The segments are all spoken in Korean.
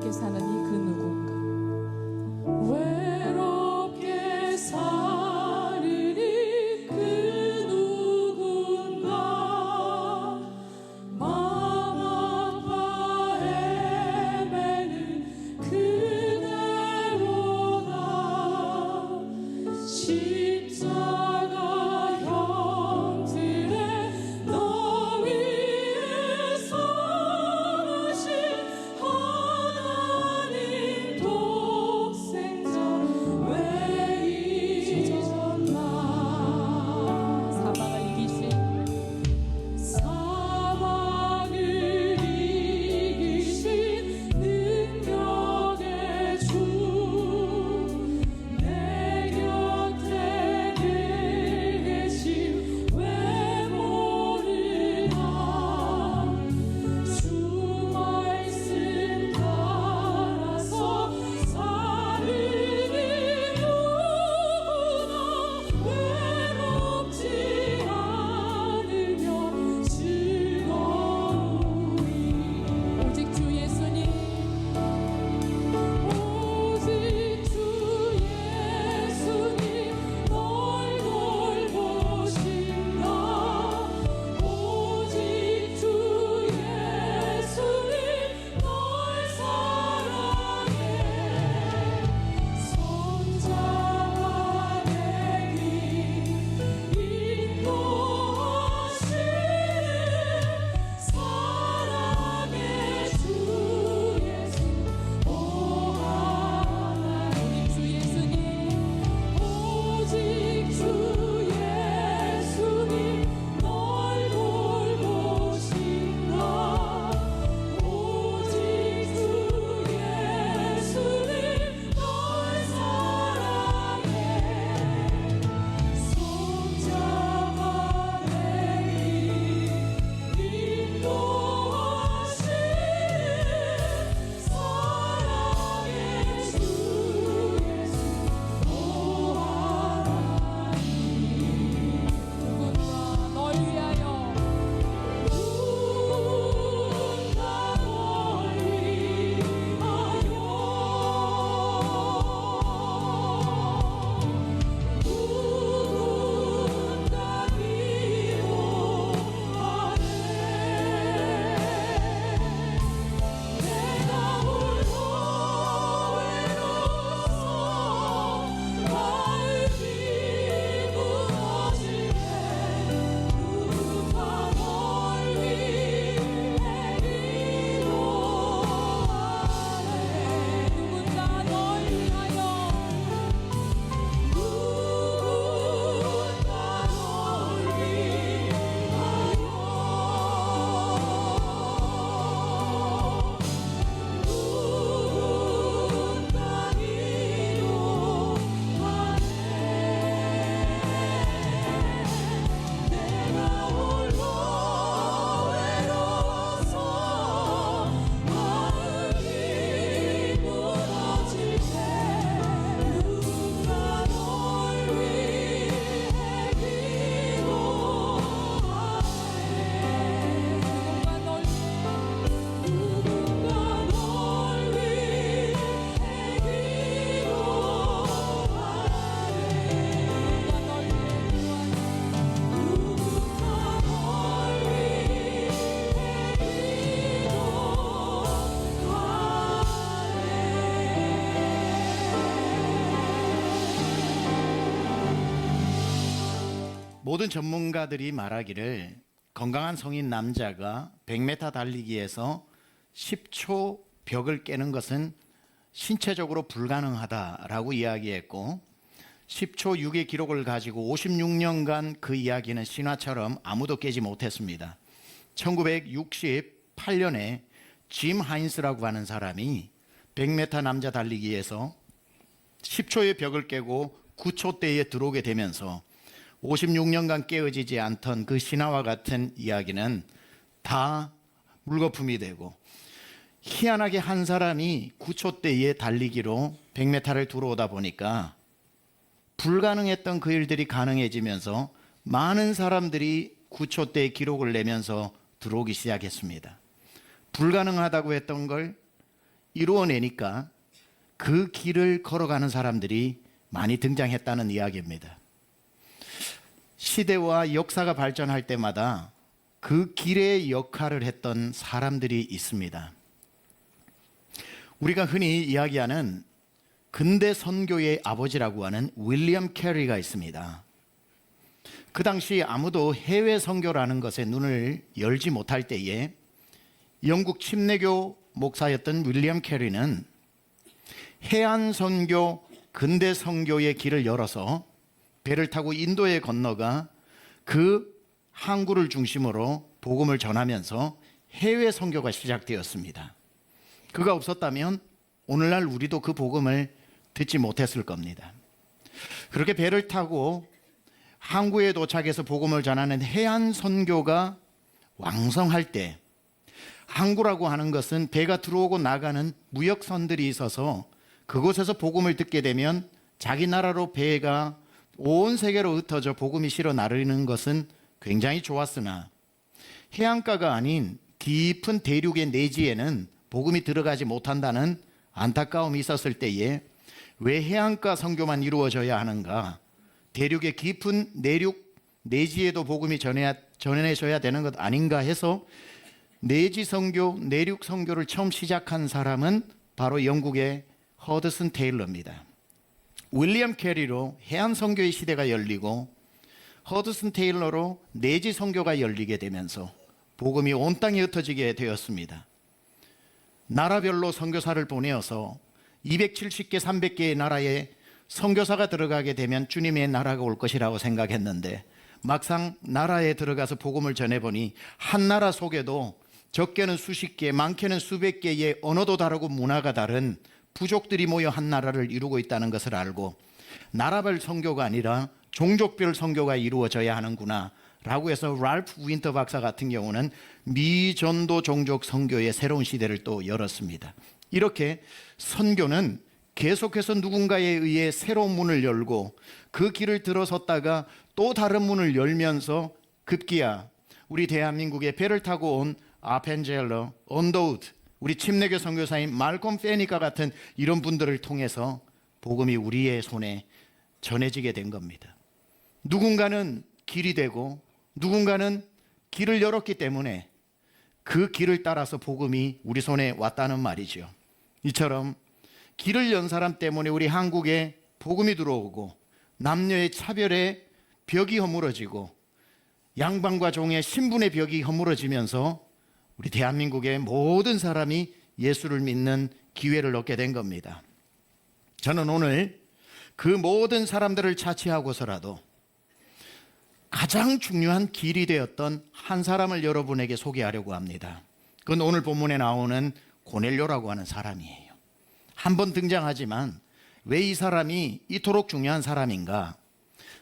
외롭게 사는 이 그 누군가, 외롭게 사는 이 그 누군가, 마음 아파 헤매는 그대로다. 십자가 형틀에 너 위에 서신 하나님 독생자 왜 잊었나. 사방을 이기신 능력의 주, 내 곁에 늘 계심 왜 모르나. 주 말씀 따라서 사는 이 누구나 외롭지 않으며 즐거우리. 오직 주 예수님, 오직 주 예수님 널 돌보신다. 오직 주 예수님 널 사랑해. 손잡아 내길 인도하시는 사랑의 주 예수. 오 하나님, 주 예수님, 오직 주 예수님 널 돌보신다. 오직 주 예수님 널 사랑해. 손잡아 내길 인도하시는 사랑의 주 예수. 오 하나님, 누군가 널 위하여, 누군가 널 위하여, 누군가 미워하네. 내가 홀로 외로워서 마음이 무너질 때 누가 널 위해 기도하네. 누군가 널 위하여, 누군가 널 내가 홀로 외로워서 마음이 무너질 때 누가 널 위해 기도하네. 누군가 널 위해 모든 전문가들이 말하기를 건강한 성인 남자가 100m 달리기에서 10초 벽을 깨는 것은 신체적으로 불가능하다라고 이야기했고, 10초 6의 기록을 가지고 56년간 그 이야기는 신화처럼 아무도 깨지 못했습니다. 1968년에 짐 하인스라고 하는 사람이 100m 남자 달리기에서 10초의 벽을 깨고 9초대에 들어오게 되면서 56년간 깨어지지 않던 그 신화와 같은 이야기는 다 물거품이 되고, 희한하게 한 사람이 9초대에 달리기로 100m를 들어오다 보니까 불가능했던 그 일들이 가능해지면서 많은 사람들이 9초대의 기록을 내면서 들어오기 시작했습니다. 불가능하다고 했던 걸 이루어내니까 그 길을 걸어가는 사람들이 많이 등장했다는 이야기입니다. 시대와 역사가 발전할 때마다 그 길의 역할을 했던 사람들이 있습니다. 우리가 흔히 이야기하는 근대 선교의 아버지라고 하는 윌리엄 캐리가 있습니다. 그 당시 아무도 해외 선교라는 것에 눈을 열지 못할 때에 영국 침례교 목사였던 윌리엄 캐리는 해안 선교, 근대 선교의 길을 열어서 배를 타고 인도에 건너가 그 항구를 중심으로 복음을 전하면서 해외 선교가 시작되었습니다. 그가 없었다면 오늘날 우리도 그 복음을 듣지 못했을 겁니다. 그렇게 배를 타고 항구에 도착해서 복음을 전하는 해안 선교가 왕성할 때, 항구라고 하는 것은 배가 들어오고 나가는 무역선들이 있어서 그곳에서 복음을 듣게 되면 자기 나라로 배가 온 세계로 흩어져 복음이 실어 나르는 것은 굉장히 좋았으나 해안가가 아닌 깊은 대륙의 내지에는 복음이 들어가지 못한다는 안타까움이 있었을 때에 왜 해안가 선교만 이루어져야 하는가? 대륙의 깊은 내륙 내지에도 복음이 전해져야 되는 것 아닌가 해서 내지 선교, 내륙 선교를 처음 시작한 사람은 바로 영국의 허드슨 테일러입니다. 윌리엄 캐리로 해안 선교의 시대가 열리고 허드슨 테일러로 내지 선교가 열리게 되면서 복음이 온 땅에 흩어지게 되었습니다. 나라별로 선교사를 보내어서 270개, 300개의 나라에 선교사가 들어가게 되면 주님의 나라가 올 것이라고 생각했는데 막상 나라에 들어가서 복음을 전해보니 한 나라 속에도 적게는 수십 개, 많게는 수백 개의 언어도 다르고 문화가 다른 부족들이 모여 한 나라를 이루고 있다는 것을 알고 나라별 선교가 아니라 종족별 선교가 이루어져야 하는구나 라고 해서 랄프 윈터 박사 같은 경우는 미전도 종족 선교의 새로운 시대를 또 열었습니다. 이렇게 선교는 계속해서 누군가에 의해 새로운 문을 열고 그 길을 들어섰다가 또 다른 문을 열면서 급기야 우리 대한민국에 배를 타고 온 아펜젤러, 언더우드, 우리 침례교 선교사인 말콤 페니까 같은 이런 분들을 통해서 복음이 우리의 손에 전해지게 된 겁니다. 누군가는 길이 되고 누군가는 길을 열었기 때문에 그 길을 따라서 복음이 우리 손에 왔다는 말이죠. 이처럼 길을 연 사람 때문에 우리 한국에 복음이 들어오고 남녀의 차별의 벽이 허물어지고 양반과 종의 신분의 벽이 허물어지면서 우리 대한민국의 모든 사람이 예수를 믿는 기회를 얻게 된 겁니다. 저는 오늘 그 모든 사람들을 차치하고서라도 가장 중요한 길이 되었던 한 사람을 여러분에게 소개하려고 합니다. 그건 오늘 본문에 나오는 고넬료라고 하는 사람이에요. 한 번 등장하지만 왜 이 사람이 이토록 중요한 사람인가?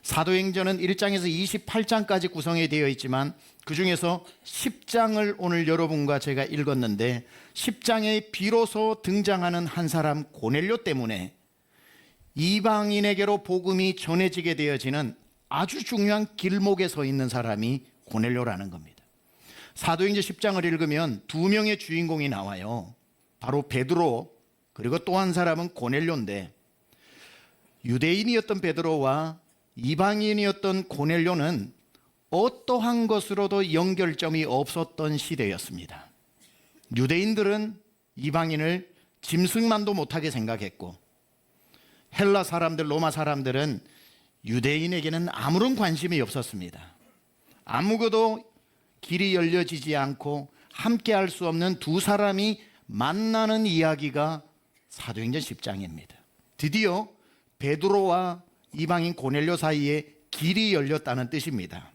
사도행전은 1장에서 28장까지 구성이 되어 있지만 그 중에서 10장을 오늘 여러분과 제가 읽었는데 10장에 비로소 등장하는 한 사람 고넬료 때문에 이방인에게로 복음이 전해지게 되어지는 아주 중요한 길목에 서 있는 사람이 고넬료라는 겁니다. 사도행전 10장을 읽으면 두 명의 주인공이 나와요. 바로 베드로 그리고 또 한 사람은 고넬료인데 유대인이었던 베드로와 이방인이었던 고넬료는 어떠한 것으로도 연결점이 없었던 시대였습니다. 유대인들은 이방인을 짐승만도 못하게 생각했고 헬라 사람들, 로마 사람들은 유대인에게는 아무런 관심이 없었습니다. 아무것도 길이 열려지지 않고 함께 할 수 없는 두 사람이 만나는 이야기가 사도행전 10장입니다. 드디어 베드로와 이방인 고넬료 사이에 길이 열렸다는 뜻입니다.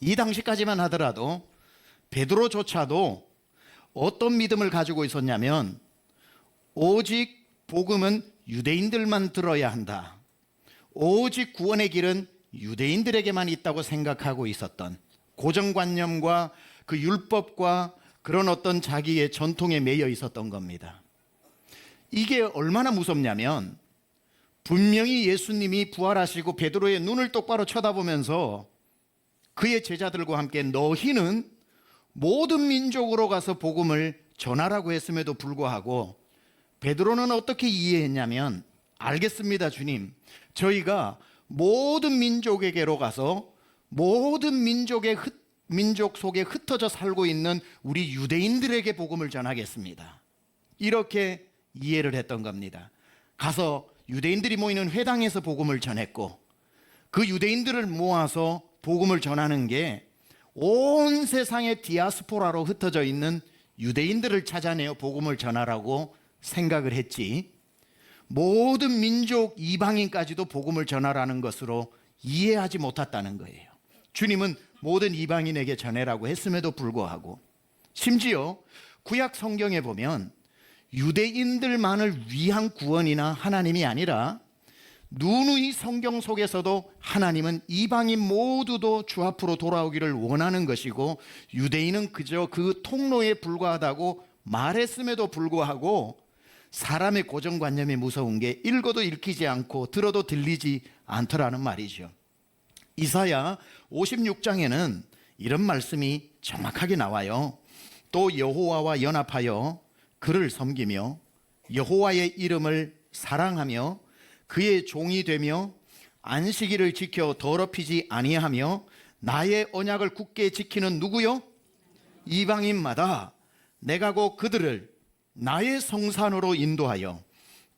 이 당시까지만 하더라도 베드로조차도 어떤 믿음을 가지고 있었냐면 오직 복음은 유대인들만 들어야 한다. 오직 구원의 길은 유대인들에게만 있다고 생각하고 있었던 고정관념과 그 율법과 그런 어떤 자기의 전통에 매여 있었던 겁니다. 이게 얼마나 무섭냐면 분명히 예수님이 부활하시고 베드로의 눈을 똑바로 쳐다보면서 그의 제자들과 함께 너희는 모든 민족으로 가서 복음을 전하라고 했음에도 불구하고 베드로는 어떻게 이해했냐면, 알겠습니다 주님, 저희가 모든 민족에게로 가서 모든 민족 속에 흩어져 살고 있는 우리 유대인들에게 복음을 전하겠습니다. 이렇게 이해를 했던 겁니다. 가서 유대인들이 모이는 회당에서 복음을 전했고, 그 유대인들을 모아서 복음을 전하는 게 온 세상의 디아스포라로 흩어져 있는 유대인들을 찾아내어 복음을 전하라고 생각을 했지, 모든 민족 이방인까지도 복음을 전하라는 것으로 이해하지 못했다는 거예요. 주님은 모든 이방인에게 전해라고 했음에도 불구하고, 심지어 구약 성경에 보면 유대인들만을 위한 구원이나 하나님이 아니라 누누이 성경 속에서도 하나님은 이방인 모두도 주 앞으로 돌아오기를 원하는 것이고, 유대인은 그저 그 통로에 불과하다고 말했음에도 불구하고 사람의 고정관념이 무서운 게 읽어도 읽히지 않고 들어도 들리지 않더라는 말이죠. 이사야 56장에는 이런 말씀이 정확하게 나와요. 또 여호와와 연합하여 그를 섬기며 여호와의 이름을 사랑하며 그의 종이 되며 안식일을 지켜 더럽히지 아니하며 나의 언약을 굳게 지키는 누구요? 이방인마다 내가 곧 그들을 나의 성산으로 인도하여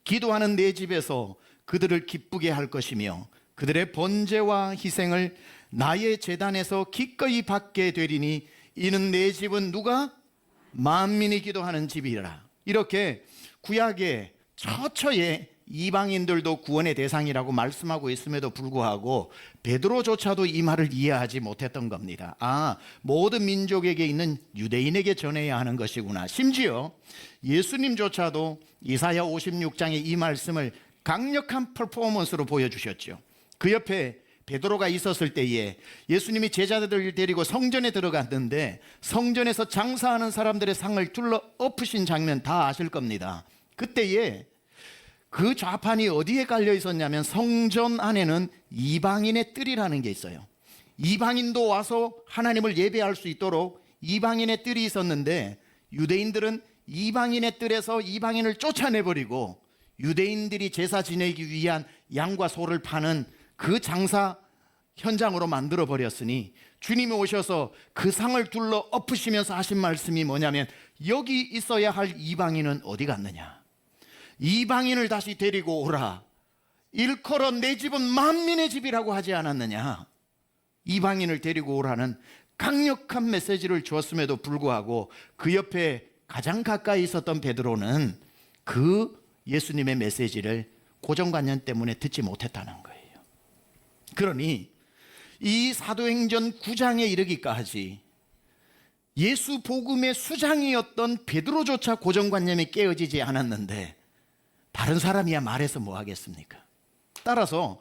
기도하는 내 집에서 그들을 기쁘게 할 것이며 그들의 번제와 희생을 나의 제단에서 기꺼이 받게 되리니 이는 내 집은 누가? 만민이 기도하는 집이라. 이렇게 구약의 처처에 이방인들도 구원의 대상이라고 말씀하고 있음에도 불구하고 베드로조차도 이 말을 이해하지 못했던 겁니다. 모든 민족에게 있는 유대인에게 전해야 하는 것이구나. 심지어 예수님조차도 이사야 56장의 이 말씀을 강력한 퍼포먼스로 보여주셨죠. 그 옆에 베드로가 있었을 때에 예수님이 제자들을 데리고 성전에 들어갔는데 성전에서 장사하는 사람들의 상을 둘러 엎으신 장면 다 아실 겁니다. 그때에 그 좌판이 어디에 깔려 있었냐면 성전 안에는 이방인의 뜰이라는 게 있어요. 이방인도 와서 하나님을 예배할 수 있도록 이방인의 뜰이 있었는데, 유대인들은 이방인의 뜰에서 이방인을 쫓아내버리고 유대인들이 제사 지내기 위한 양과 소를 파는 그 장사 현장으로 만들어 버렸으니, 주님이 오셔서 그 상을 둘러 엎으시면서 하신 말씀이 뭐냐면, 여기 있어야 할 이방인은 어디 갔느냐, 이방인을 다시 데리고 오라. 일컬어 내 집은 만민의 집이라고 하지 않았느냐. 이방인을 데리고 오라는 강력한 메시지를 주었음에도 불구하고 그 옆에 가장 가까이 있었던 베드로는 그 예수님의 메시지를 고정관념 때문에 듣지 못했다는 거예요. 그러니 이 사도행전 9장에 이르기까지 예수 복음의 수장이었던 베드로조차 고정관념이 깨어지지 않았는데 다른 사람이야 말해서 뭐 하겠습니까? 따라서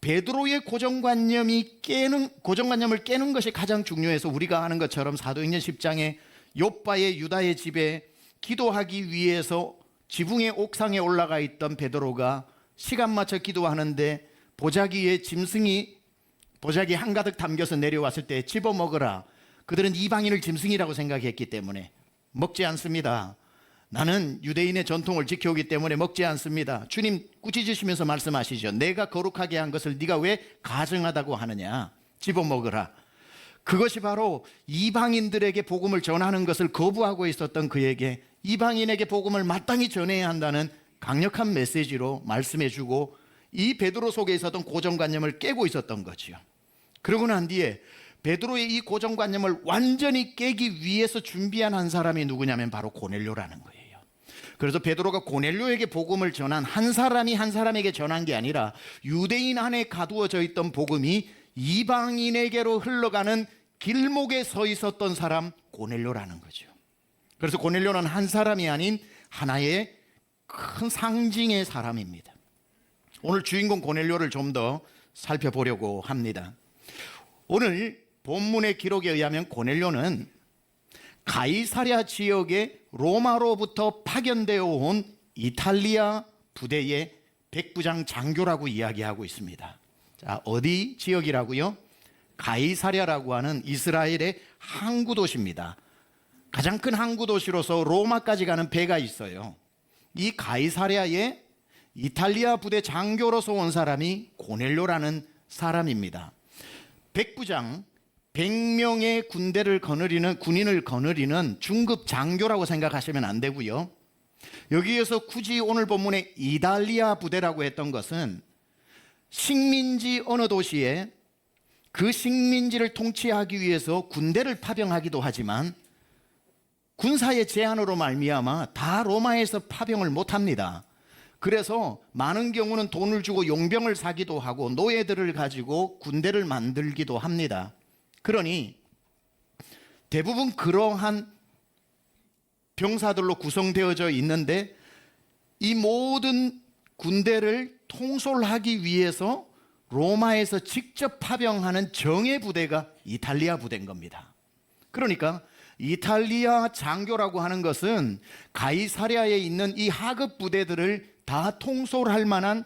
베드로의 고정관념을 깨는 것이 가장 중요해서 우리가 아는 것처럼 사도행전 10장에 욥바의 유다의 집에 기도하기 위해서 지붕의 옥상에 올라가 있던 베드로가 시간 맞춰 기도하는데 보자기에 보자기 한가득 담겨서 내려왔을 때 집어먹으라. 그들은 이방인을 짐승이라고 생각했기 때문에 먹지 않습니다. 나는 유대인의 전통을 지켜오기 때문에 먹지 않습니다. 주님 꾸짖으시면서 말씀하시죠. 내가 거룩하게 한 것을 네가 왜 가증하다고 하느냐. 집어먹으라. 그것이 바로 이방인들에게 복음을 전하는 것을 거부하고 있었던 그에게 이방인에게 복음을 마땅히 전해야 한다는 강력한 메시지로 말씀해주고, 이 베드로 속에 있었던 고정관념을 깨고 있었던 거죠. 그러고 난 뒤에 베드로의 이 고정관념을 완전히 깨기 위해서 준비한 한 사람이 누구냐면 바로 고넬료라는 거예요. 그래서 베드로가 고넬료에게 복음을 전한 한 사람이 한 사람에게 전한 게 아니라 유대인 안에 가두어져 있던 복음이 이방인에게로 흘러가는 길목에 서 있었던 사람, 고넬료라는 거죠. 그래서 고넬료는 한 사람이 아닌 하나의 큰 상징의 사람입니다. 오늘 주인공 고넬료를 좀 더 살펴보려고 합니다. 오늘 본문의 기록에 의하면 고넬료는 가이사랴 지역의 로마로부터 파견되어 온 이탈리아 부대의 백부장 장교라고 이야기하고 있습니다. 자, 어디 지역이라고요? 가이사랴라고 하는 이스라엘의 항구 도시입니다. 가장 큰 항구 도시로서 로마까지 가는 배가 있어요. 이 가이사랴에 이탈리아 부대 장교로서 온 사람이 고넬료라는 사람입니다. 백부장 100명의 군인을 거느리는 중급 장교라고 생각하시면 안 되고요. 여기에서 굳이 오늘 본문에 이탈리아 부대라고 했던 것은 식민지 어느 도시에 그 식민지를 통치하기 위해서 군대를 파병하기도 하지만 군사의 제한으로 말미암아 다 로마에서 파병을 못합니다. 그래서 많은 경우는 돈을 주고 용병을 사기도 하고 노예들을 가지고 군대를 만들기도 합니다. 그러니 대부분 그러한 병사들로 구성되어져 있는데 이 모든 군대를 통솔하기 위해서 로마에서 직접 파병하는 정예 부대가 이탈리아 부대인 겁니다. 그러니까 이탈리아 장교라고 하는 것은 가이사랴에 있는 이 하급 부대들을 다 통솔할 만한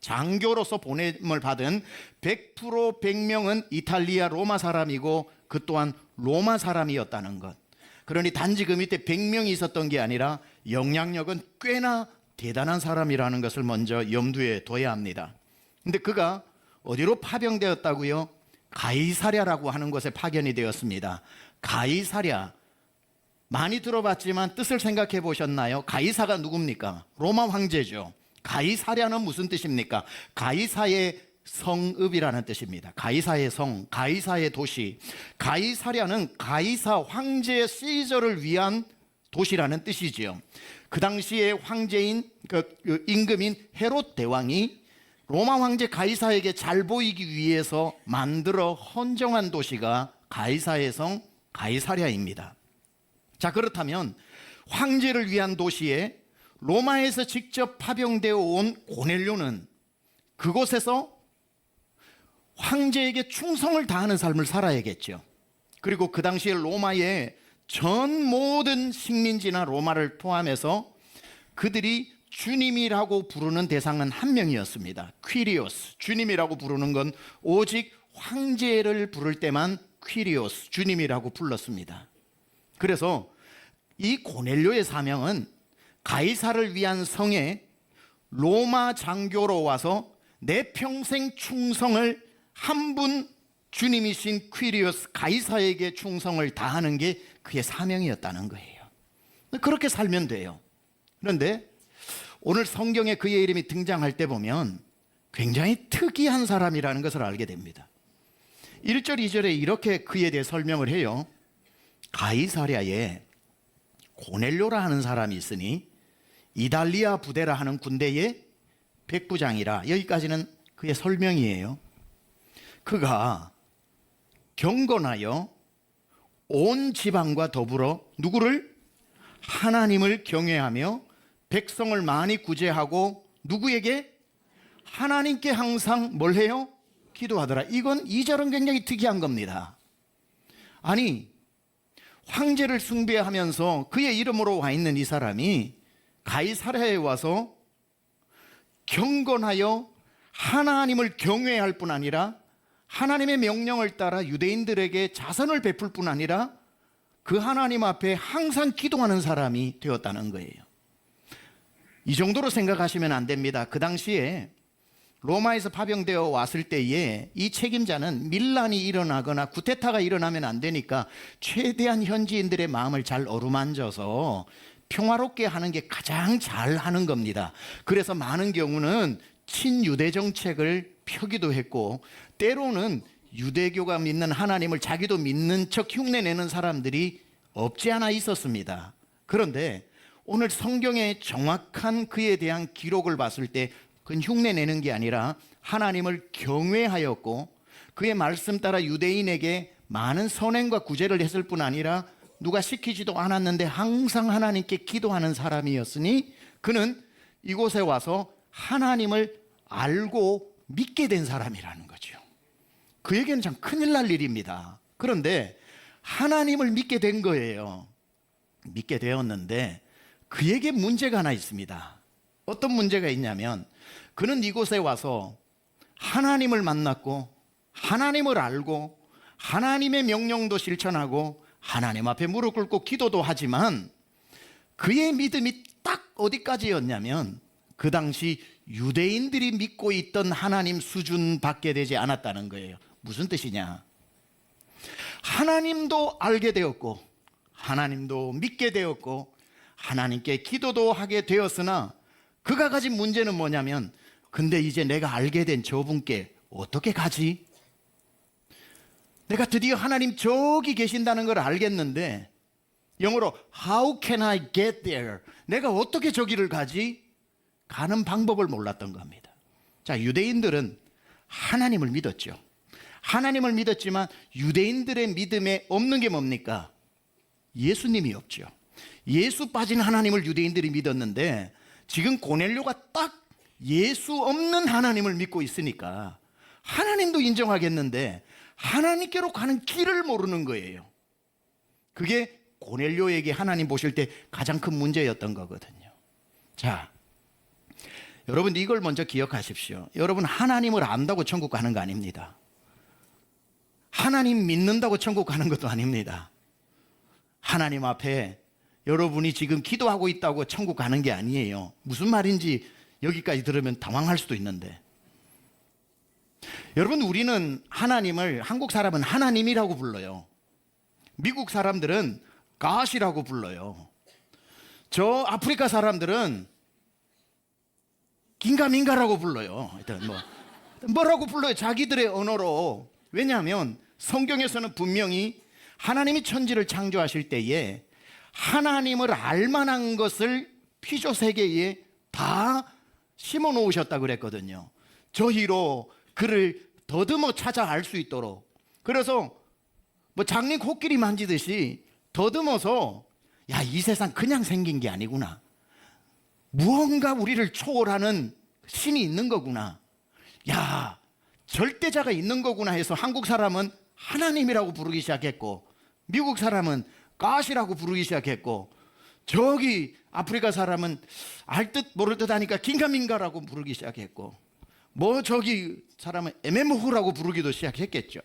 장교로서 보냄을 받은 100% 100명은 이탈리아 로마 사람이고 그 또한 로마 사람이었다는 것. 그러니 단지 그 밑에 100명이 있었던 게 아니라 영향력은 꽤나 대단한 사람이라는 것을 먼저 염두에 둬야 합니다. 근데 그가 어디로 파병되었다고요? 가이사랴라고 하는 곳에 파견이 되었습니다. 가이사랴 많이 들어봤지만 뜻을 생각해 보셨나요? 가이사가 누굽니까? 로마 황제죠. 가이사랴는 무슨 뜻입니까? 가이사의 성읍이라는 뜻입니다. 가이사의 성, 가이사의 도시. 가이사랴는 가이사 황제 시저를 위한 도시라는 뜻이지요. 그 당시에 황제인 그 임금인 헤롯 대왕이 로마 황제 가이사에게 잘 보이기 위해서 만들어 헌정한 도시가 가이사의 성 가이사랴입니다. 자, 그렇다면 황제를 위한 도시에 로마에서 직접 파병되어 온 고넬료는 그곳에서 황제에게 충성을 다하는 삶을 살아야겠죠. 그리고 그 당시에 로마의 전 모든 식민지나 로마를 포함해서 그들이 주님이라고 부르는 대상은 한 명이었습니다. 퀴리오스. 주님이라고 부르는 건 오직 황제를 부를 때만 퀴리오스, 주님이라고 불렀습니다. 그래서 이 고넬료의 사명은 가이사를 위한 성에 로마 장교로 와서 내 평생 충성을 한 분 주님이신 퀴리오스 가이사에게 충성을 다하는 게 그의 사명이었다는 거예요. 그렇게 살면 돼요. 그런데 오늘 성경에 그의 이름이 등장할 때 보면 굉장히 특이한 사람이라는 것을 알게 됩니다. 1절, 2절에 이렇게 그에 대해 설명을 해요. 가이사랴에 고넬료라 하는 사람이 있으니 이탈리아 부대라 하는 군대의 백부장이라. 여기까지는 그의 설명이에요. 그가 경건하여 온 지방과 더불어 누구를? 하나님을 경외하며 백성을 많이 구제하고 누구에게? 하나님께 항상 뭘 해요? 기도하더라. 이건 2절은 굉장히 특이한 겁니다. 아니, 황제를 숭배하면서 그의 이름으로 와 있는 이 사람이 가이사랴에 와서 경건하여 하나님을 경외할 뿐 아니라 하나님의 명령을 따라 유대인들에게 자선을 베풀 뿐 아니라 그 하나님 앞에 항상 기도하는 사람이 되었다는 거예요. 이 정도로 생각하시면 안 됩니다. 그 당시에 로마에서 파병되어 왔을 때에 이 책임자는 밀란이 일어나거나 쿠데타가 일어나면 안 되니까 최대한 현지인들의 마음을 잘 어루만져서 평화롭게 하는 게 가장 잘 하는 겁니다. 그래서 많은 경우는 친유대 정책을 펴기도 했고 때로는 유대교가 믿는 하나님을 자기도 믿는 척 흉내내는 사람들이 없지 않아 있었습니다. 그런데 오늘 성경의 정확한 그에 대한 기록을 봤을 때 그건 흉내내는 게 아니라 하나님을 경외하였고 그의 말씀 따라 유대인에게 많은 선행과 구제를 했을 뿐 아니라 누가 시키지도 않았는데 항상 하나님께 기도하는 사람이었으니 그는 이곳에 와서 하나님을 알고 믿게 된 사람이라는 거죠. 그에게는 참 큰일 날 일입니다. 그런데 하나님을 믿게 된 거예요. 믿게 되었는데 그에게 문제가 하나 있습니다. 어떤 문제가 있냐면 그는 이곳에 와서 하나님을 만났고 하나님을 알고 하나님의 명령도 실천하고 하나님 앞에 무릎 꿇고 기도도 하지만 그의 믿음이 딱 어디까지였냐면 그 당시 유대인들이 믿고 있던 하나님 수준밖에 되지 않았다는 거예요. 무슨 뜻이냐? 하나님도 알게 되었고 하나님도 믿게 되었고 하나님께 기도도 하게 되었으나 그가 가진 문제는 뭐냐면, 근데 이제 내가 알게 된 저분께 어떻게 가지? 내가 드디어 하나님 저기 계신다는 걸 알겠는데 영어로 How can I get there? 내가 어떻게 저기를 가지? 가는 방법을 몰랐던 겁니다. 자, 유대인들은 하나님을 믿었죠. 하나님을 믿었지만 유대인들의 믿음에 없는 게 뭡니까? 예수님이 없죠. 예수 빠진 하나님을 유대인들이 믿었는데 지금 고넬료가 딱 예수 없는 하나님을 믿고 있으니까 하나님도 인정하겠는데 하나님께로 가는 길을 모르는 거예요. 그게 고넬료에게 하나님 보실 때 가장 큰 문제였던 거거든요. 자, 여러분 이걸 먼저 기억하십시오. 여러분 하나님을 안다고 천국 가는 거 아닙니다. 하나님 믿는다고 천국 가는 것도 아닙니다. 하나님 앞에 여러분이 지금 기도하고 있다고 천국 가는 게 아니에요. 무슨 말인지 여기까지 들으면 당황할 수도 있는데, 여러분 우리는 하나님을, 한국 사람은 하나님이라고 불러요. 미국 사람들은 God이라고 불러요. 저 아프리카 사람들은 긴가민가라고 불러요. 하여튼 뭐라고 불러요? 자기들의 언어로. 왜냐하면 성경에서는 분명히 하나님이 천지를 창조하실 때에 하나님을 알만한 것을 피조 세계에 다 심어 놓으셨다 그랬거든요. 저희로 그를 더듬어 찾아 알 수 있도록. 그래서 뭐 장님 코끼리 만지듯이 더듬어서 야, 이 세상 그냥 생긴 게 아니구나. 무언가 우리를 초월하는 신이 있는 거구나. 야, 절대자가 있는 거구나 해서 한국 사람은 하나님이라고 부르기 시작했고 미국 사람은 God이라고 부르기 시작했고 저기 아프리카 사람은 알 듯 모를 듯 하니까 긴가민가라고 부르기 시작했고 뭐 저기 사람은 MM후라고 부르기도 시작했겠죠.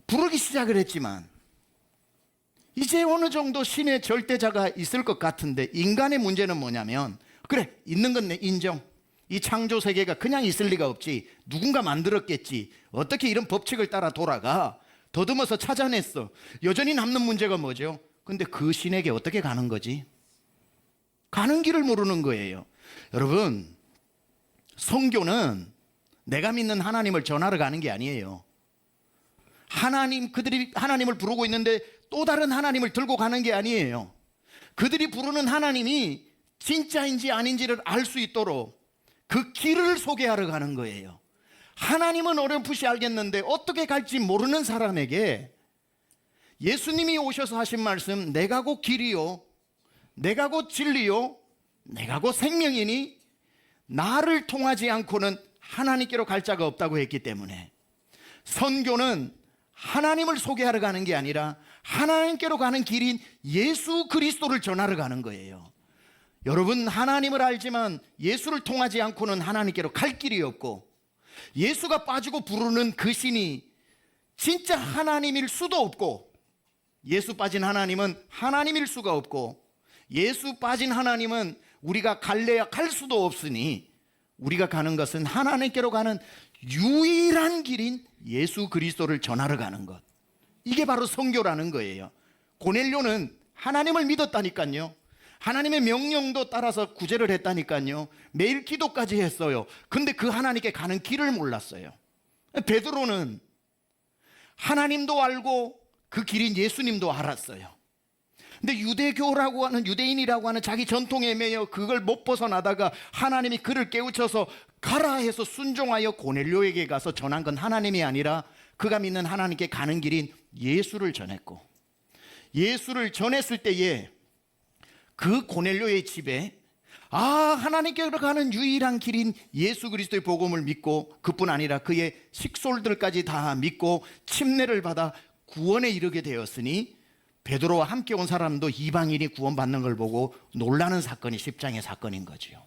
부르기 시작을 했지만 이제 어느 정도 신의 절대자가 있을 것 같은데 인간의 문제는 뭐냐면, 그래 있는 건 내 인정. 이 창조 세계가 그냥 있을 리가 없지. 누군가 만들었겠지. 어떻게 이런 법칙을 따라 돌아가. 더듬어서 찾아냈어. 여전히 남는 문제가 뭐죠? 근데 그 신에게 어떻게 가는 거지? 가는 길을 모르는 거예요. 여러분, 선교는 내가 믿는 하나님을 전하러 가는 게 아니에요. 그들이 하나님을 부르고 있는데 또 다른 하나님을 들고 가는 게 아니에요. 그들이 부르는 하나님이 진짜인지 아닌지를 알 수 있도록 그 길을 소개하러 가는 거예요. 하나님은 어렴풋이 알겠는데 어떻게 갈지 모르는 사람에게 예수님이 오셔서 하신 말씀, 내가 곧 길이요, 내가 곧 진리요, 내가 곧 생명이니 나를 통하지 않고는 하나님께로 갈 자가 없다고 했기 때문에 선교는 하나님을 소개하러 가는 게 아니라 하나님께로 가는 길인 예수 그리스도를 전하러 가는 거예요. 여러분, 하나님을 알지만 예수를 통하지 않고는 하나님께로 갈 길이 없고 예수가 빠지고 부르는 그 신이 진짜 하나님일 수도 없고 예수 빠진 하나님은 하나님일 수가 없고 예수 빠진 하나님은 우리가 갈래야 갈 수도 없으니 우리가 가는 것은 하나님께로 가는 유일한 길인 예수 그리스도를 전하러 가는 것. 이게 바로 선교라는 거예요. 고넬료는 하나님을 믿었다니까요. 하나님의 명령도 따라서 구제를 했다니까요. 매일 기도까지 했어요. 근데 그 하나님께 가는 길을 몰랐어요. 베드로는 하나님도 알고 그 길인 예수님도 알았어요. 근데 유대교라고 하는, 유대인이라고 하는 자기 전통에 매여 그걸 못 벗어나다가 하나님이 그를 깨우쳐서 가라 해서 순종하여 고넬료에게 가서 전한 건 하나님이 아니라 그가 믿는 하나님께 가는 길인 예수를 전했고, 예수를 전했을 때에 그 고넬료의 집에 하나님께로 가는 유일한 길인 예수 그리스도의 복음을 믿고, 그뿐 아니라 그의 식솔들까지 다 믿고 침례를 받아 구원에 이르게 되었으니 베드로와 함께 온 사람도 이방인이 구원받는 걸 보고 놀라는 사건이 십장의 사건인 거죠.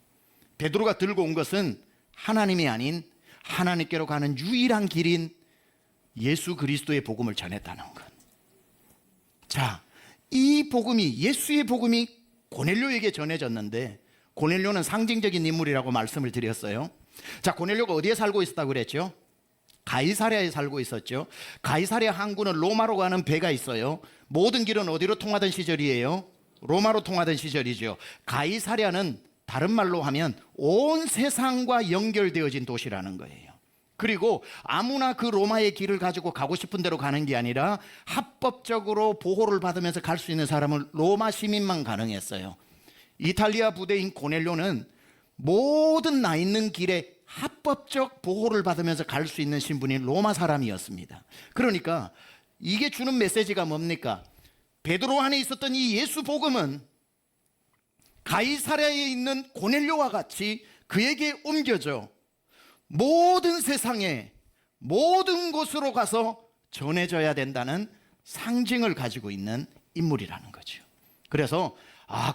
베드로가 들고 온 것은 하나님이 아닌 하나님께로 가는 유일한 길인 예수 그리스도의 복음을 전했다는 것. 자, 이 복음이, 예수의 복음이 고넬료에게 전해졌는데, 고넬료는 상징적인 인물이라고 말씀을 드렸어요. 자, 고넬료가 어디에 살고 있었다고 그랬죠? 가이사랴에 살고 있었죠. 가이사랴 항구는 로마로 가는 배가 있어요. 모든 길은 어디로 통하던 시절이에요? 로마로 통하던 시절이죠. 가이사랴는 다른 말로 하면 온 세상과 연결되어진 도시라는 거예요. 그리고 아무나 그 로마의 길을 가지고 가고 싶은 대로 가는 게 아니라 합법적으로 보호를 받으면서 갈 수 있는 사람은 로마 시민만 가능했어요. 이탈리아 부대인 고넬료는 모든 나 있는 길에 합법적 보호를 받으면서 갈 수 있는 신분인 로마 사람이었습니다. 그러니까 이게 주는 메시지가 뭡니까? 베드로 안에 있었던 이 예수 복음은 가이사랴에 있는 고넬료와 같이 그에게 옮겨져 모든 세상에 모든 곳으로 가서 전해져야 된다는 상징을 가지고 있는 인물이라는 거죠. 그래서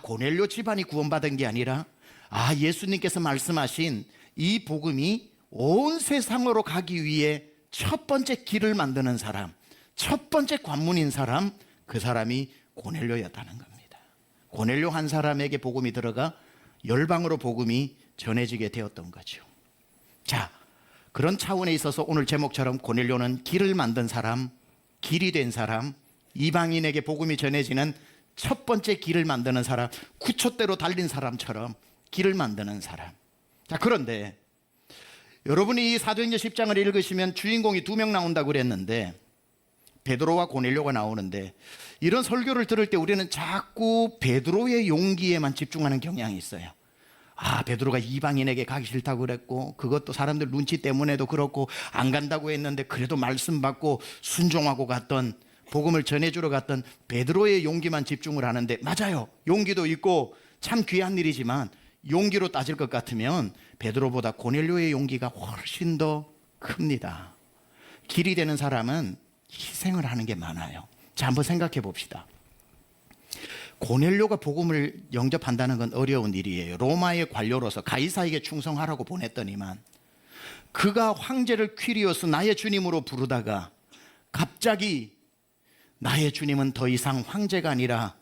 고넬료 집안이 구원받은 게 아니라 예수님께서 말씀하신 이 복음이 온 세상으로 가기 위해 첫 번째 길을 만드는 사람, 첫 번째 관문인 사람, 그 사람이 고넬료였다는 겁니다. 고넬료 한 사람에게 복음이 들어가 열방으로 복음이 전해지게 되었던 거죠. 자, 그런 차원에 있어서 오늘 제목처럼 고넬료는 길을 만든 사람, 길이 된 사람, 이방인에게 복음이 전해지는 첫 번째 길을 만드는 사람, 구초대로 달린 사람처럼 길을 만드는 사람. 자, 그런데 여러분이 이 사도행전 10장을 읽으시면 주인공이 2명 나온다고 그랬는데, 베드로와 고넬료가 나오는데, 이런 설교를 들을 때 우리는 자꾸 베드로의 용기에만 집중하는 경향이 있어요. 베드로가 이방인에게 가기 싫다고 그랬고, 그것도 사람들 눈치 때문에도 그렇고, 안 간다고 했는데 그래도 말씀 받고 순종하고 갔던, 복음을 전해주러 갔던 베드로의 용기만 집중을 하는데, 맞아요, 용기도 있고 참 귀한 일이지만 용기로 따질 것 같으면 베드로보다 고넬료의 용기가 훨씬 더 큽니다. 길이 되는 사람은 희생을 하는 게 많아요. 자, 한번 생각해 봅시다. 고넬료가 복음을 영접한다는 건 어려운 일이에요. 로마의 관료로서 가이사에게 충성하라고 보냈더니만, 그가 황제를 퀴리오스 나의 주님으로 부르다가 갑자기 나의 주님은 더 이상 황제가 아니라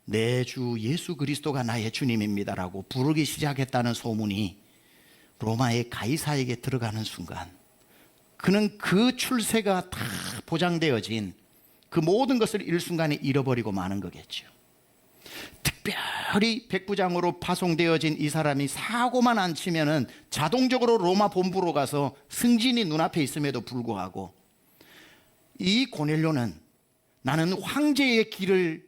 내 주 예수 그리스도가 나의 주님입니다라고 부르기 시작했다는 소문이 로마의 가이사에게 들어가는 순간, 그는 그 출세가 다 보장되어진 그 모든 것을 일순간에 잃어버리고 마는 거겠죠. 특별히 백부장으로 파송되어진 이 사람이 사고만 안 치면은 자동적으로 로마 본부로 가서 승진이 눈앞에 있음에도 불구하고, 이 고넬료는 나는 황제를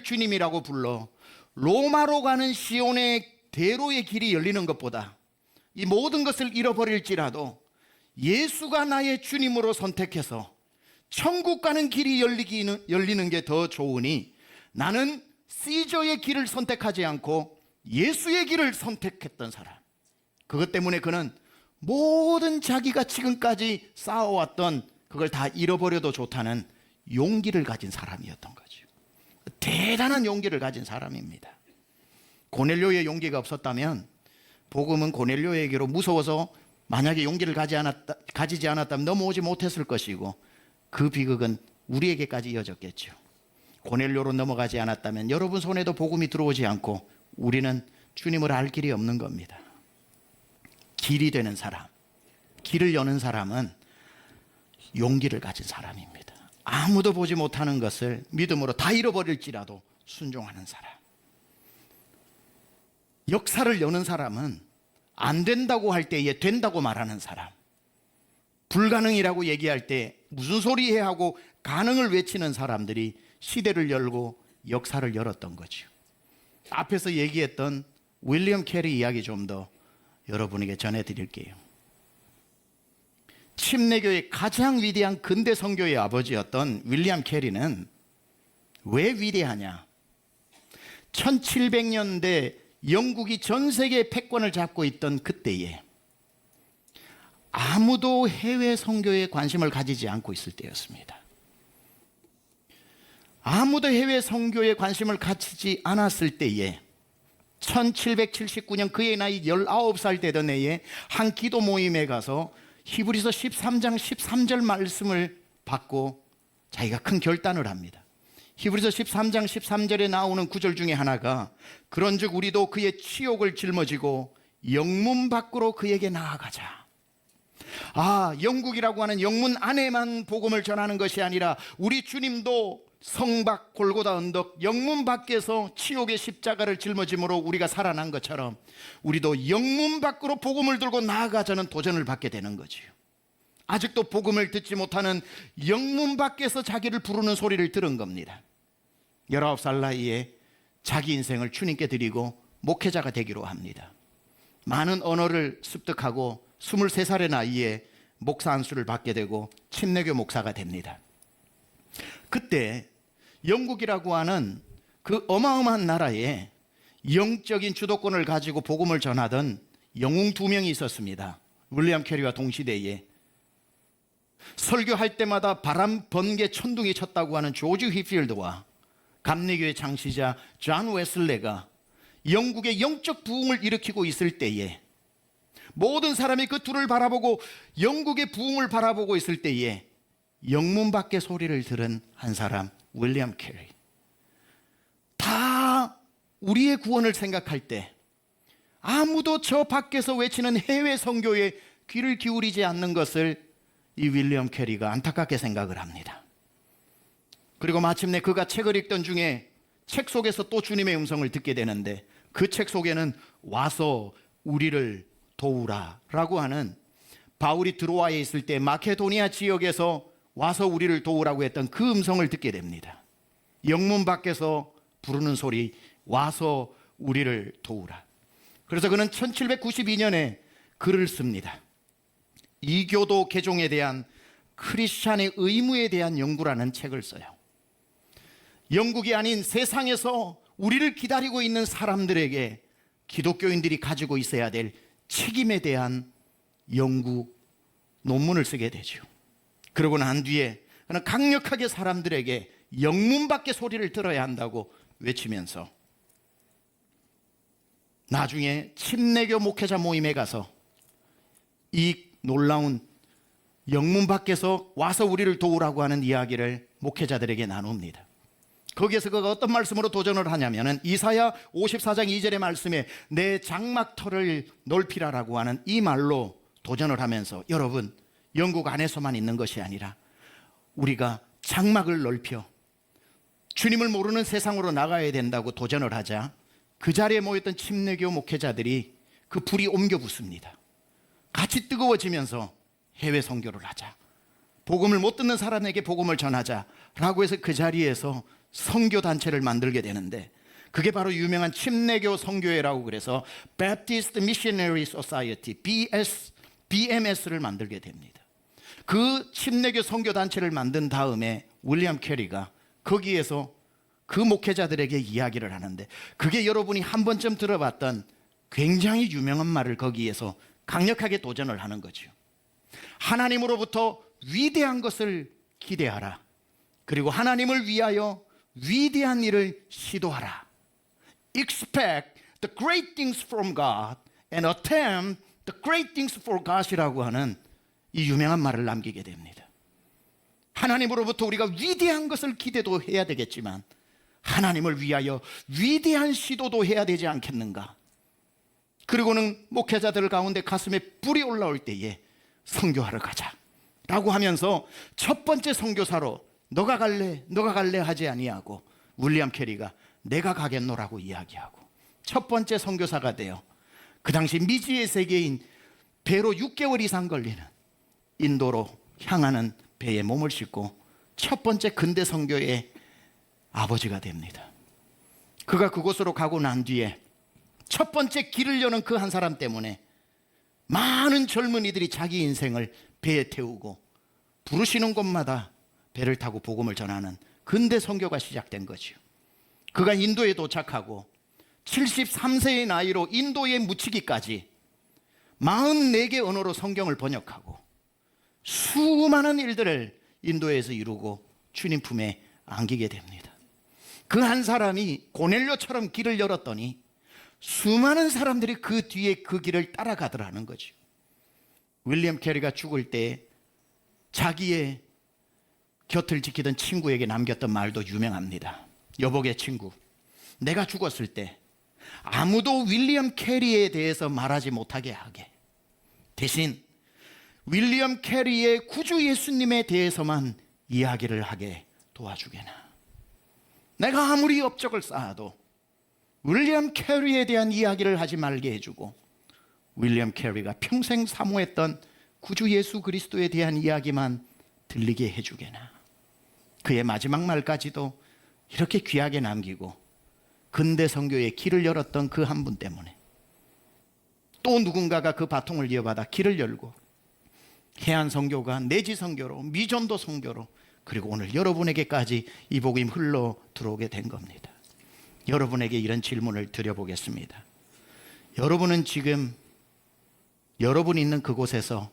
주님이라고 불러 로마로 가는 시온의 대로의 길이 열리는 것보다 이 모든 것을 잃어버릴지라도 예수가 나의 주님으로 선택해서 천국 가는 길이 열리는 게 더 좋으니 나는 시저의 길을 선택하지 않고 예수의 길을 선택했던 사람. 그것 때문에 그는 모든 자기가 지금까지 쌓아왔던 그걸 다 잃어버려도 좋다는 용기를 가진 사람이었던 거죠. 대단한 용기를 가진 사람입니다. 고넬료의 용기가 없었다면 복음은 고넬료에게로 무서워서 만약에 용기를 가지지 않았다면 넘어오지 못했을 것이고, 그 비극은 우리에게까지 이어졌겠죠. 고넬료로 넘어가지 않았다면 여러분 손에도 복음이 들어오지 않고 우리는 주님을 알 길이 없는 겁니다. 길이 되는 사람, 길을 여는 사람은 용기를 가진 사람입니다. 아무도 보지 못하는 것을 믿음으로 다 잃어버릴지라도 순종하는 사람. 역사를 여는 사람은 안 된다고 할 때에 된다고 말하는 사람. 불가능이라고 얘기할 때 무슨 소리 해 하고 가능을 외치는 사람들이 시대를 열고 역사를 열었던 거죠. 앞에서 얘기했던 윌리엄 캐리 이야기 좀 더 여러분에게 전해드릴게요. 침례교의 가장 위대한 근대 선교의 아버지였던 윌리엄 캐리는 왜 위대하냐? 1700년대 영국이 전 세계 패권을 잡고 있던 그때에 아무도 해외 선교에 관심을 가지지 않고 있을 때였습니다. 아무도 해외 선교에 관심을 가지지 않았을 때에 1779년 그의 나이 19살 되던 해에 한 기도 모임에 가서 히브리서 13장 13절 말씀을 받고 자기가 큰 결단을 합니다. 히브리서 13장 13절에 나오는 구절 중에 하나가 그런즉 우리도 그의 치욕을 짊어지고 영문 밖으로 그에게 나아가자. 영국이라고 하는 영문 안에만 복음을 전하는 것이 아니라 우리 주님도 성박 골고다 언덕 영문 밖에서 치욕의 십자가를 짊어짐으로 우리가 살아난 것처럼 우리도 영문 밖으로 복음을 들고 나아가자는 도전을 받게 되는 거지요. 아직도 복음을 듣지 못하는 영문 밖에서 자기를 부르는 소리를 들은 겁니다. 19살 나이에 자기 인생을 주님께 드리고 목회자가 되기로 합니다. 많은 언어를 습득하고 23살의 나이에 목사 안수를 받게 되고 침례교 목사가 됩니다. 그때 영국이라고 하는 그 어마어마한 나라에 영적인 주도권을 가지고 복음을 전하던 영웅 두 명이 있었습니다. 윌리엄 캐리와 동시대에 설교할 때마다 바람 번개 천둥이 쳤다고 하는 조지 휘필드와 감리교의 창시자 존 웨슬레가 영국의 영적 부흥을 일으키고 있을 때에 모든 사람이 그 둘을 바라보고 영국의 부흥을 바라보고 있을 때에 영문 밖의 소리를 들은 한 사람, 윌리엄 캐리. 다 우리의 구원을 생각할 때 아무도 저 밖에서 외치는 해외 선교에 귀를 기울이지 않는 것을 이 윌리엄 캐리가 안타깝게 생각을 합니다. 그리고 마침내 그가 책을 읽던 중에 책 속에서 또 주님의 음성을 듣게 되는데 그 책 속에는 와서 우리를 도우라 라고 하는 바울이 드로아에 있을 때 마케도니아 지역에서 와서 우리를 도우라고 했던 그 음성을 듣게 됩니다. 영문 밖에서 부르는 소리, 와서 우리를 도우라. 그래서 그는 1792년에 글을 씁니다. 이교도 개종에 대한 크리스찬의 의무에 대한 연구라는 책을 써요. 영국이 아닌 세상에서 우리를 기다리고 있는 사람들에게 기독교인들이 가지고 있어야 될 책임에 대한 연구 논문을 쓰게 되죠. 그러고 난 뒤에 그는 강력하게 사람들에게 영문 밖의 소리를 들어야 한다고 외치면서 나중에 침례교 목회자 모임에 가서 이 놀라운 영문 밖에서 와서 우리를 도우라고 하는 이야기를 목회자들에게 나눕니다. 거기에서 그가 어떤 말씀으로 도전을 하냐면은 이사야 54장 2절의 말씀에 내 장막터를 넓히라라고 하는 이 말로 도전을 하면서 여러분 영국 안에서만 있는 것이 아니라 우리가 장막을 넓혀 주님을 모르는 세상으로 나가야 된다고 도전을 하자 그 자리에 모였던 침례교 목회자들이 그 불이 옮겨 붙습니다. 같이 뜨거워지면서 해외 선교를 하자, 복음을 못 듣는 사람에게 복음을 전하자라고 해서 그 자리에서 선교 단체를 만들게 되는데 그게 바로 유명한 침례교 선교회라고 그래서 Baptist Missionary Society BMS를 만들게 됩니다. 그 침례교 선교 단체를 만든 다음에 윌리엄 캐리가 거기에서 그 목회자들에게 이야기를 하는데 그게 여러분이 한 번쯤 들어봤던 굉장히 유명한 말을 거기에서 강력하게 도전을 하는 거죠. 하나님으로부터 위대한 것을 기대하라. 그리고 하나님을 위하여 위대한 일을 시도하라. Expect the great things from God and attempt the great things for God이라고 하는 이 유명한 말을 남기게 됩니다. 하나님으로부터 우리가 위대한 것을 기대도 해야 되겠지만 하나님을 위하여 위대한 시도도 해야 되지 않겠는가. 그리고는 목회자들 가운데 가슴에 불이 올라올 때에 선교하러 가자 라고 하면서 첫 번째 선교사로 너가 갈래 하지 아니하고 윌리엄 캐리가 내가 가겠노라고 이야기하고 첫 번째 선교사가 되어 그 당시 미지의 세계인 배로 6개월 이상 걸리는 인도로 향하는 배에 몸을 싣고 첫 번째 근대 선교의 아버지가 됩니다. 그가 그곳으로 가고 난 뒤에 첫 번째 길을 여는 그 한 사람 때문에 많은 젊은이들이 자기 인생을 배에 태우고 부르시는 곳마다 배를 타고 복음을 전하는 근대 선교가 시작된 거죠. 그가 인도에 도착하고 73세의 나이로 인도에 묻히기까지 44개 언어로 성경을 번역하고 수많은 일들을 인도에서 이루고 주님 품에 안기게 됩니다. 그 한 사람이 고넬료처럼 길을 열었더니 수많은 사람들이 그 뒤에 그 길을 따라가더라는 거죠. 윌리엄 캐리가 죽을 때 자기의 곁을 지키던 친구에게 남겼던 말도 유명합니다. 여복의 친구, 내가 죽었을 때 아무도 윌리엄 캐리에 대해서 말하지 못하게 하게, 대신 윌리엄 캐리의 구주 예수님에 대해서만 이야기를 하게 도와주게나. 내가 아무리 업적을 쌓아도 윌리엄 캐리에 대한 이야기를 하지 말게 해주고, 윌리엄 캐리가 평생 사모했던 구주 예수 그리스도에 대한 이야기만 들리게 해주게나. 그의 마지막 말까지도 이렇게 귀하게 남기고 근대 선교의 길을 열었던 그 한 분 때문에 또 누군가가 그 바통을 이어받아 길을 열고 해안 선교가 내지 선교로, 미전도 선교로, 그리고 오늘 여러분에게까지 이 복음이 흘러 들어오게 된 겁니다. 여러분에게 이런 질문을 드려보겠습니다. 여러분은 지금 여러분이 있는 그곳에서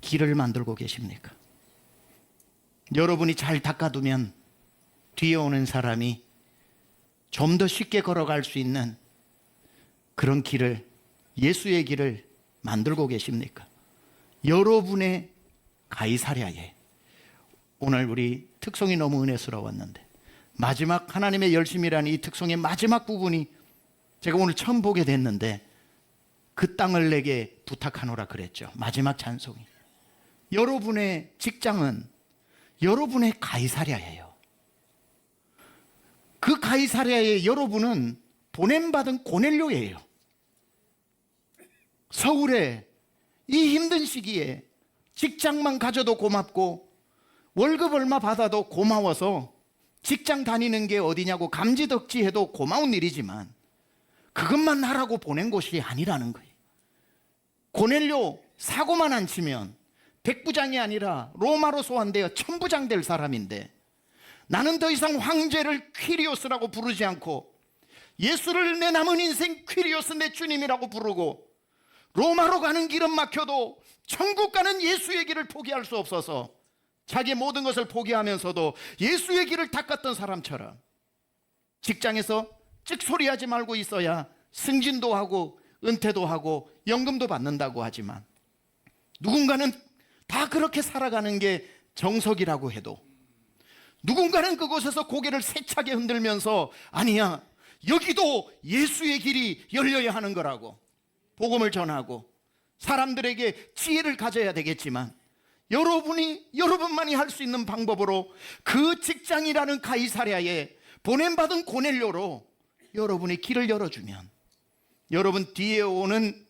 길을 만들고 계십니까? 여러분이 잘 닦아두면 뒤에 오는 사람이 좀 더 쉽게 걸어갈 수 있는 그런 길을, 예수의 길을 만들고 계십니까? 여러분의 가이사랴에, 오늘 우리 특송이 너무 은혜스러웠는데 마지막 하나님의 열심이라는 이 특송의 마지막 부분이 제가 오늘 처음 보게 됐는데, 그 땅을 내게 부탁하노라 그랬죠. 마지막 찬송이. 여러분의 직장은 여러분의 가이사랴예요. 그 가이사랴에 여러분은 보냄받은 고넬료예요. 서울에 이 힘든 시기에 직장만 가져도 고맙고 월급 얼마 받아도 고마워서 직장 다니는 게 어디냐고 감지덕지해도 고마운 일이지만 그것만 하라고 보낸 곳이 아니라는 거예요. 고넬료 사고만 안 치면 백부장이 아니라 로마로 소환되어 천부장 될 사람인데, 나는 더 이상 황제를 퀴리오스라고 부르지 않고 예수를 내 남은 인생 퀴리오스 내 주님이라고 부르고, 로마로 가는 길은 막혀도 천국 가는 예수의 길을 포기할 수 없어서 자기 모든 것을 포기하면서도 예수의 길을 닦았던 사람처럼 직장에서 찍소리하지 말고 있어야 승진도 하고 은퇴도 하고 연금도 받는다고 하지만, 누군가는 다 그렇게 살아가는 게 정석이라고 해도 누군가는 그곳에서 고개를 세차게 흔들면서 아니야, 여기도 예수의 길이 열려야 하는 거라고 복음을 전하고 사람들에게 지혜를 가져야 되겠지만, 여러분만이 할 수 있는 방법으로 그 직장이라는 가이사랴에 보냄받은 고넬료로 여러분이 길을 열어주면, 여러분 뒤에 오는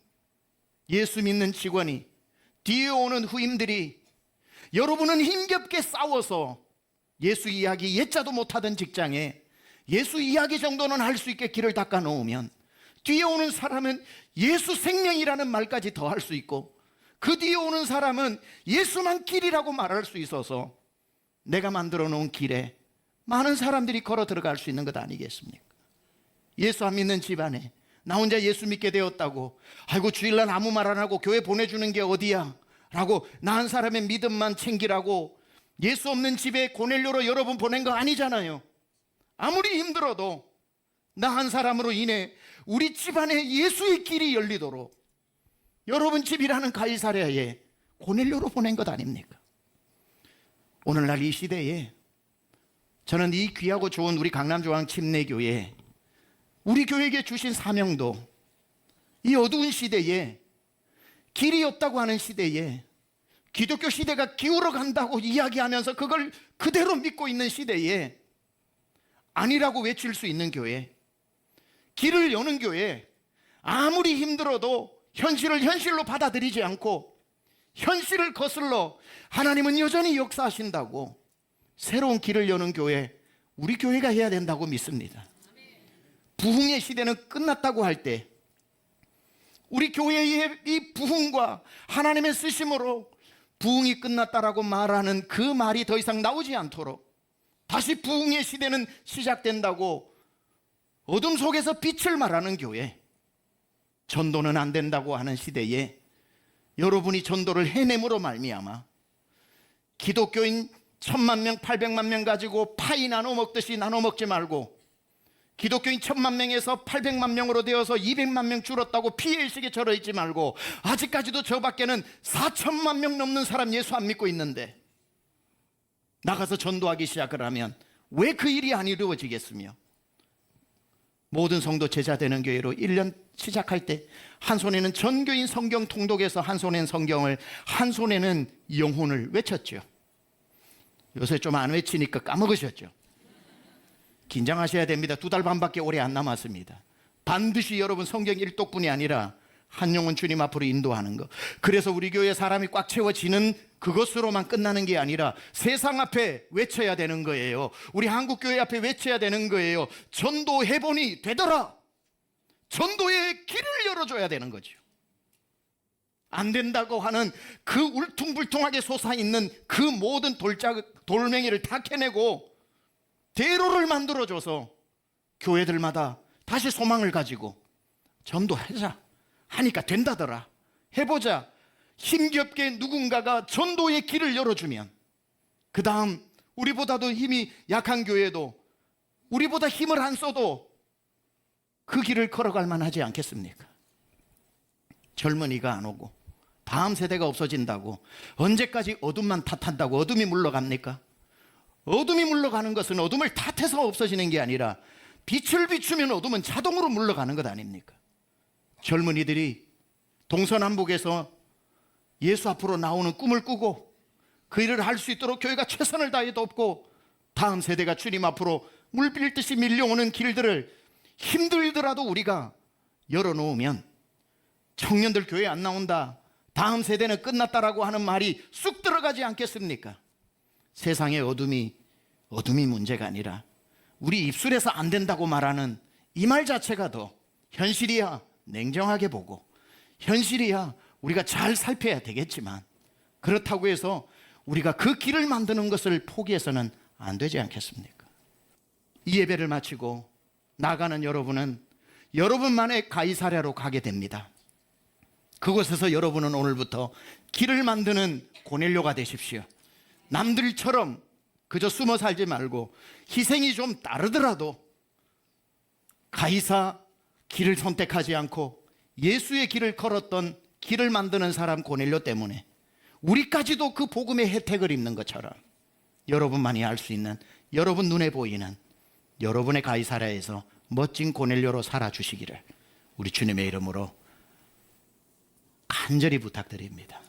예수 믿는 직원이, 뒤에 오는 후임들이 여러분은 힘겹게 싸워서 예수 이야기 예자도 못하던 직장에 예수 이야기 정도는 할 수 있게 길을 닦아 놓으면, 뒤에 오는 사람은 예수 생명이라는 말까지 더 할 수 있고, 그 뒤에 오는 사람은 예수만 길이라고 말할 수 있어서 내가 만들어 놓은 길에 많은 사람들이 걸어 들어갈 수 있는 것 아니겠습니까? 예수 안 믿는 집안에 나 혼자 예수 믿게 되었다고, 아이고 주일날 아무 말 안 하고 교회 보내주는 게 어디야 라고 나 한 사람의 믿음만 챙기라고 예수 없는 집에 고넬료로 여러분 보낸 거 아니잖아요. 아무리 힘들어도 나 한 사람으로 인해 우리 집안에 예수의 길이 열리도록 여러분 집이라는 가이사랴에 고넬료로 보낸 것 아닙니까? 오늘날 이 시대에 저는 이 귀하고 좋은 우리 강남조항 침례교회, 우리 교회에게 주신 사명도, 이 어두운 시대에, 길이 없다고 하는 시대에, 기독교 시대가 기울어 간다고 이야기하면서 그걸 그대로 믿고 있는 시대에 아니라고 외칠 수 있는 교회, 길을 여는 교회, 아무리 힘들어도 현실을 현실로 받아들이지 않고 현실을 거슬러 하나님은 여전히 역사하신다고 새로운 길을 여는 교회, 우리 교회가 해야 된다고 믿습니다. 부흥의 시대는 끝났다고 할 때 우리 교회의 이 부흥과 하나님의 쓰심으로 부흥이 끝났다라고 말하는 그 말이 더 이상 나오지 않도록 다시 부흥의 시대는 시작된다고 어둠 속에서 빛을 말하는 교회, 전도는 안 된다고 하는 시대에 여러분이 전도를 해냄으로 말미암아 기독교인 1000만 명, 800만 명 가지고 파이 나눠 먹듯이 나눠 먹지 말고, 기독교인 1000만 명에서 800만 명으로 되어서 200만 명 줄었다고 피해의식에 절어 있지 말고, 아직까지도 저 밖에는 4천만 명 넘는 사람 예수 안 믿고 있는데 나가서 전도하기 시작을 하면 왜 그 일이 안 이루어지겠으며, 모든 성도 제자 되는 교회로 1년 시작할 때 한 손에는 전교인 성경 통독에서 한 손에는 성경을, 한 손에는 영혼을 외쳤죠. 요새 좀 안 외치니까 까먹으셨죠? 긴장하셔야 됩니다. 2달 반밖에 오래 안 남았습니다. 반드시 여러분 성경 일독뿐이 아니라 한 영혼 주님 앞으로 인도하는 것. 그래서 우리 교회 사람이 꽉 채워지는 그것으로만 끝나는 게 아니라 세상 앞에 외쳐야 되는 거예요. 우리 한국 교회 앞에 외쳐야 되는 거예요. 전도해보니 되더라. 전도의 길을 열어줘야 되는 거죠. 안 된다고 하는 그 울퉁불퉁하게 솟아있는 그 모든 돌멩이를 다 캐내고 대로를 만들어줘서 교회들마다 다시 소망을 가지고 전도하자 하니까 된다더라. 해보자. 힘겹게 누군가가 전도의 길을 열어주면 그 다음 우리보다도 힘이 약한 교회도 우리보다 힘을 안 써도 그 길을 걸어갈 만하지 않겠습니까? 젊은이가 안 오고 다음 세대가 없어진다고 언제까지 어둠만 탓한다고 어둠이 물러갑니까? 어둠이 물러가는 것은 어둠을 탓해서 없어지는 게 아니라 빛을 비추면 어둠은 자동으로 물러가는 것 아닙니까? 젊은이들이 동서남북에서 예수 앞으로 나오는 꿈을 꾸고 그 일을 할 수 있도록 교회가 최선을 다해 돕고 다음 세대가 주님 앞으로 물빌듯이 밀려오는 길들을 힘들더라도 우리가 열어놓으면 청년들 교회 안 나온다, 다음 세대는 끝났다라고 하는 말이 쑥 들어가지 않겠습니까? 세상의 어둠이 문제가 아니라 우리 입술에서 안 된다고 말하는 이 말 자체가 더 현실이야 냉정하게 보고 현실이야 우리가 잘 살펴야 되겠지만 그렇다고 해서 우리가 그 길을 만드는 것을 포기해서는 안 되지 않겠습니까? 이 예배를 마치고 나가는 여러분은 여러분만의 가이사랴로 가게 됩니다. 그곳에서 여러분은 오늘부터 길을 만드는 고넬료가 되십시오. 남들처럼 그저 숨어 살지 말고 희생이 좀 따르더라도 가이사 길을 선택하지 않고 예수의 길을 걸었던 길을 만드는 사람 고넬료 때문에 우리까지도 그 복음의 혜택을 입는 것처럼 여러분만이 알 수 있는, 여러분 눈에 보이는 여러분의 가이사랴에서 멋진 고넬료로 살아주시기를 우리 주님의 이름으로 간절히 부탁드립니다.